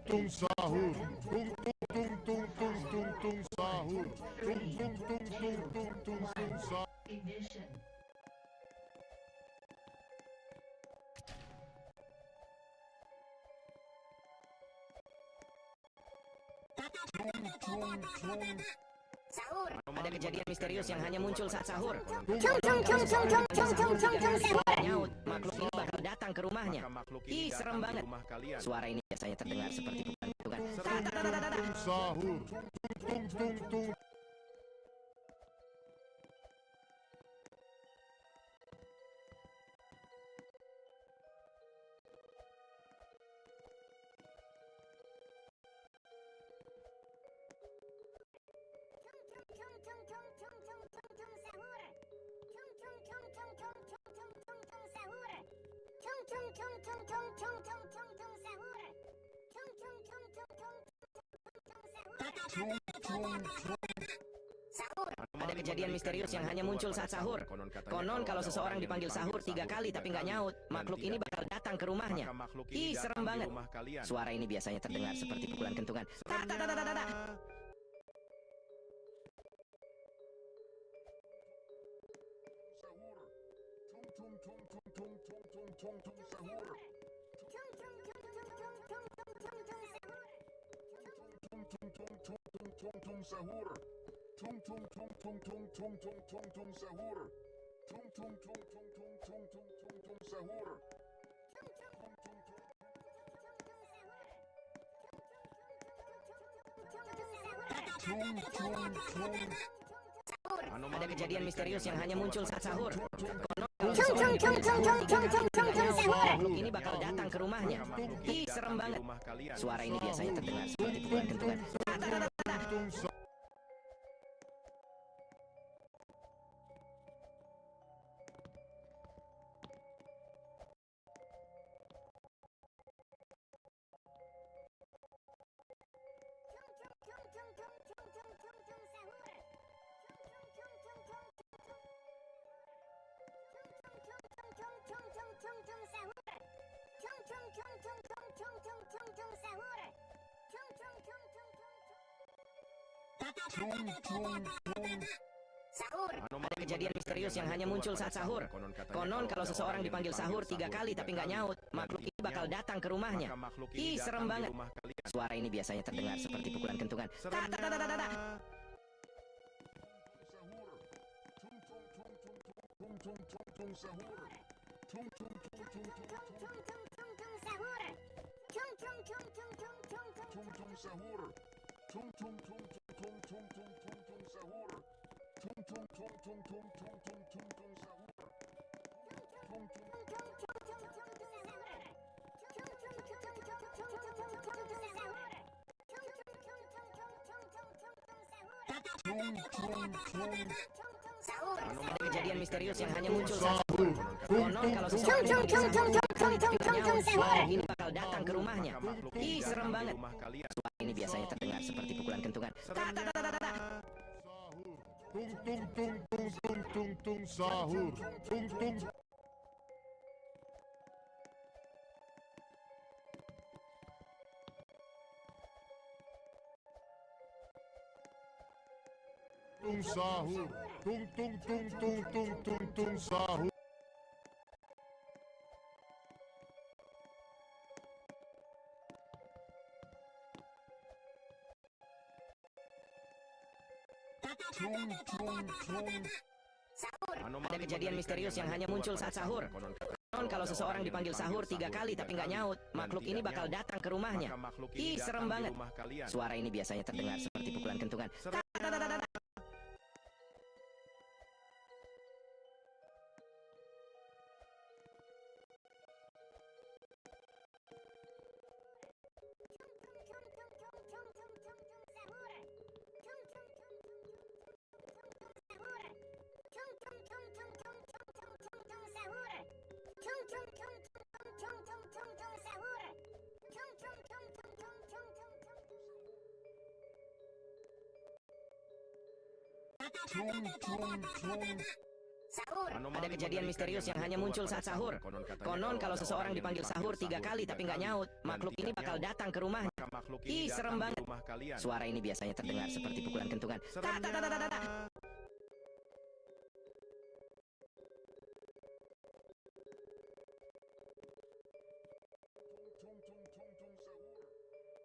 tung sahur, tung sahur, tung sahur. Ignition. Sahur. Ada kejadian misterius yang hanya muncul saat sahur. Nyaut, makhluk ini bakal datang ke rumahnya. Ih, serem banget. Suara ini biasanya terdengar seperti bukan. Sahur, tung. Sahur. Ada kejadian misterius yang hanya muncul saat sahur. Konon kalau seseorang dipanggil sahur 3 kali tapi nggak nyaut, makhluk ini bakal datang ke rumahnya. Ih, serem banget. Suara ini biasanya terdengar seperti pukulan kentungan. Sahur. Ada kejadian misterius yang hanya muncul saat sahur. Makhluk ini bakal datang ke rumahnya. Ih, serem banget. Suara ini biasanya terdengar seperti pukulan kentungan. Sahur. Ada kejadian misterius yang hanya muncul saat sahur. Konon kalau seseorang dipanggil sahur 3 kali tapi nggak nyaut, makhluk ini bakal datang ke rumahnya. Ih, serem banget. Suara ini biasanya terdengar seperti pukulan kentungan. Sahur. Ada kejadian misterius yang hanya muncul saat sahur. Konon kalau seseorang ini bakal datang ke rumahnya. Ih, serem banget. Suara ini biasanya terdengar seperti pukulan kentungan. Tung sahur, tung. Tung sahur, tung sahur. Sahur. Ada kejadian misterius yang hanya muncul saat sahur. Konon kalau seseorang dipanggil sahur 3 kali tapi nggak nyaut, makhluk ini bakal datang ke rumahnya. Ih, serem banget. Suara ini biasanya terdengar seperti pukulan kentungan. Ada kejadian misterius yang hanya muncul saat sahur. Konon kalau seseorang dipanggil sahur 3 kali tapi nggak nyaut, makhluk ini bakal datang ke rumahnya. Ih, serem banget. Suara ini biasanya terdengar seperti pukulan kentungan. Ta ta ta ta ta ta. Tung tung tung tung sahur. Tung tung tung.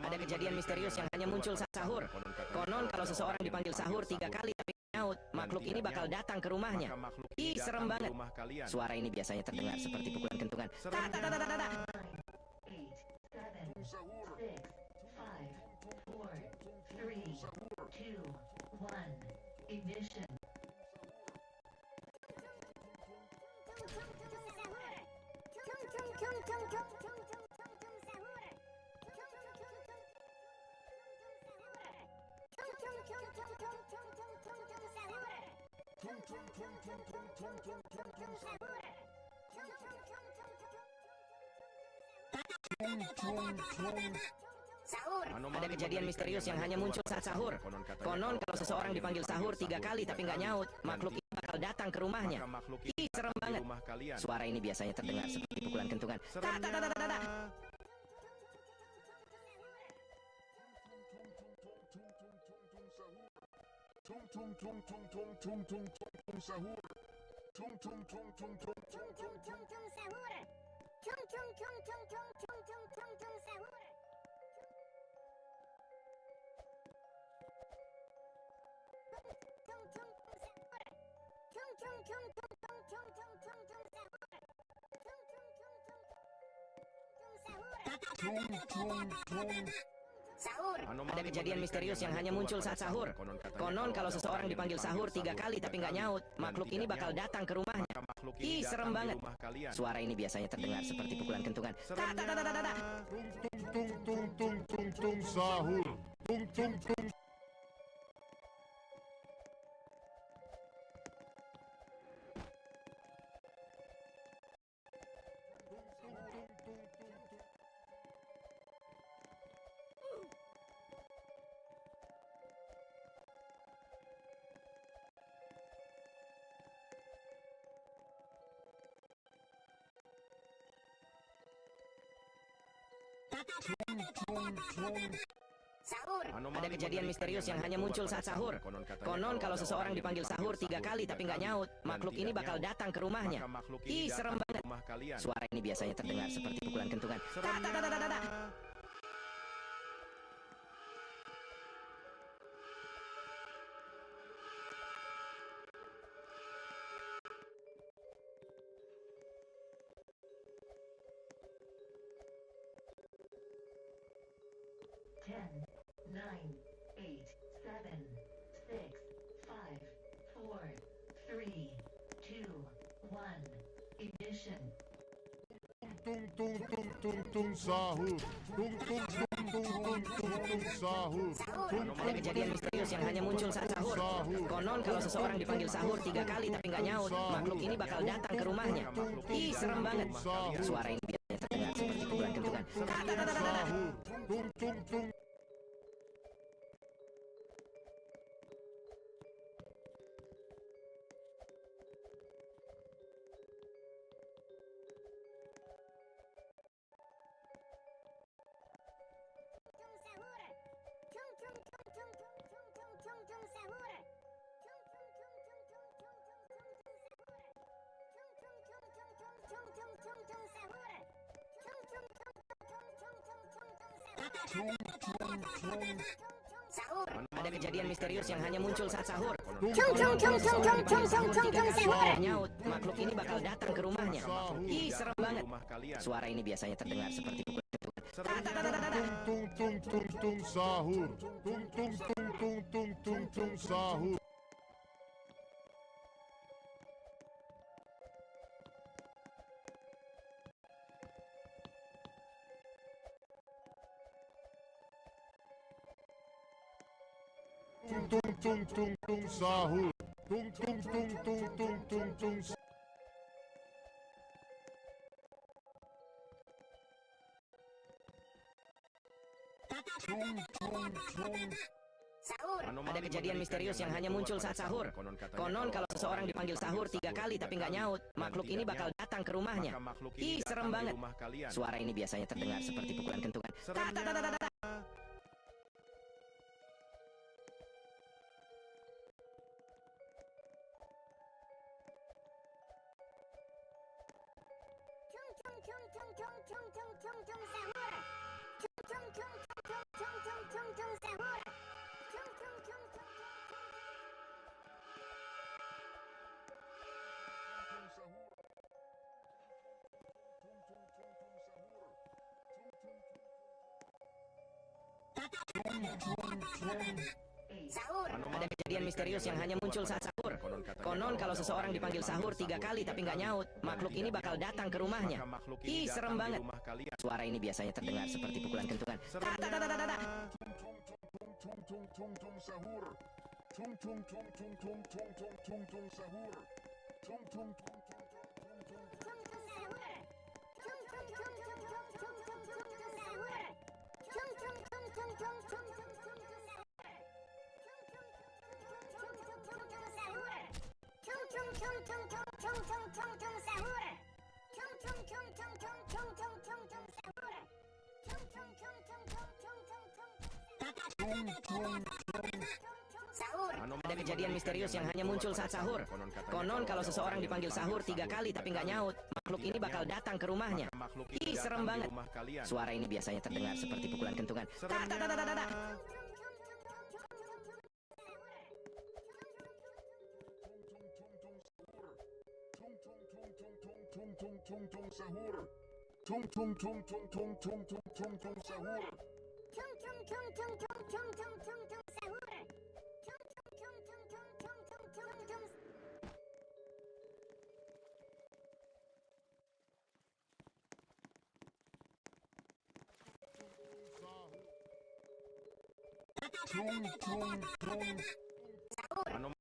Ada kejadian misterius yang hanya muncul saat sahur. Konon kalau seseorang dipanggil sahur 3 kali tapi nggak nyaut, makhluk ini bakal datang ke rumahnya. Ih, serem banget. Suara ini biasanya terdengar seperti pukulan kentungan. Ta ta ta ta ta ta. 8, 7, 6, 5, 4, 3, 2, 1. Ignition. Tung tung tung tung tung tung tung tung tung sahur. Tung tung tung. Ada kejadian misterius yang hanya muncul saat sahur. Konon kalau seseorang dipanggil sahur 3 kali tapi nggak nyaut, makhluk ini bakal datang ke rumahnya. Ih, serem banget. Suara ini biasanya terdengar seperti pukulan kentungan. Ta ta ta ta ta ta. Tung tung tung tung tung tung tung tung tung sahur. Tung tung tung tung tung tung tung tung sahur. Tung tung tung tung tung tung tung tung tung sahur. Tung tung tung sahur. Tung tung tung tung tung tung tung tung tung sahur. Tung tung tung tung tung sahur. tung tung tung. Ada kejadian misterius yang hanya muncul saat sahur. Konon kalau seseorang dipanggil sahur 3 kali tapi nggak nyaut, makhluk ini bakal datang ke rumahnya. Ih, serem banget. Suara ini biasanya terdengar seperti pukulan kentungan. Ta ta ta ta ta ta. Tung tung tung tung tung sahur. Tung tung tung. Ada kejadian misterius yang hanya muncul saat sahur. Konon kalau seseorang dipanggil sahur 3 kali tapi nggak nyaut, makhluk ini bakal datang ke rumahnya. Ih, serem banget. Suara ini biasanya terdengar seperti pukulan kentungan. Ta ta ta ta ta ta. Ten, 9, 8, 7, 6, 5, 4, 3, 2, 1. Ignition. Tung tung tung tung tung sahur. Tung tung tung tung tung tung tung sahur. Ada kejadian misterius yang hanya muncul saat sahur. Konon kalau seseorang dipanggil sahur 3 kali tapi nggak nyaut, makhluk ini bakal datang ke rumahnya. Ih, serem banget. Suara ini biasanya terdengar seperti pukulan kentungan. Ta ta ta ta ta ta. Sahur. Tung tung tung. Ada kejadian misterius yang hanya muncul saat sahur. Nyaut, makhluk ini bakal datang ke rumahnya. Ih, serem banget. Suara ini biasanya terdengar seperti pukulan kentungan. Ta ta ta ta ta ta. Tung tung tung tung sahur. Tung tung tung tung tung tung tung sahur. tung tung tung tung sahur. Tung tung tung tung tung tung tung. Sahur. Ada kejadian misterius yang hanya muncul saat sahur. Konon kalau seseorang dipanggil sahur 3 kali tapi nggak nyaut, makhluk ini bakal datang ke rumahnya. Ih, serem banget. Suara ini biasanya terdengar seperti pukulan kentungan. Ta ta ta ta ta ta. Tung sahur. Tung sahur. Sahur. Ada kejadian misterius yang hanya muncul saat sahur. Konon kalau seseorang dipanggil sahur 3 kali tapi nggak nyaut, makhluk ini bakal datang ke rumahnya. Ih, serem banget. Suara ini biasanya terdengar seperti pukulan kentungan. Ta ta ta ta ta ta. Tung tung tung tung sahur. Tung tung tung tung tung tung tung tung tung sahur. Tung tung tung tung Sahur. Ada kejadian misterius yang hanya muncul saat sahur. Konon kalau seseorang dipanggil sahur 3 kali tapi nggak nyaut, makhluk ini bakal datang ke rumahnya. Ih, serem banget. Suara ini biasanya terdengar seperti pukulan kentungan. Ta ta ta ta ta ta. tung tung tung tung sahur. Tung tung tung tung tung tung tung tung tung sahur. Tung tung tung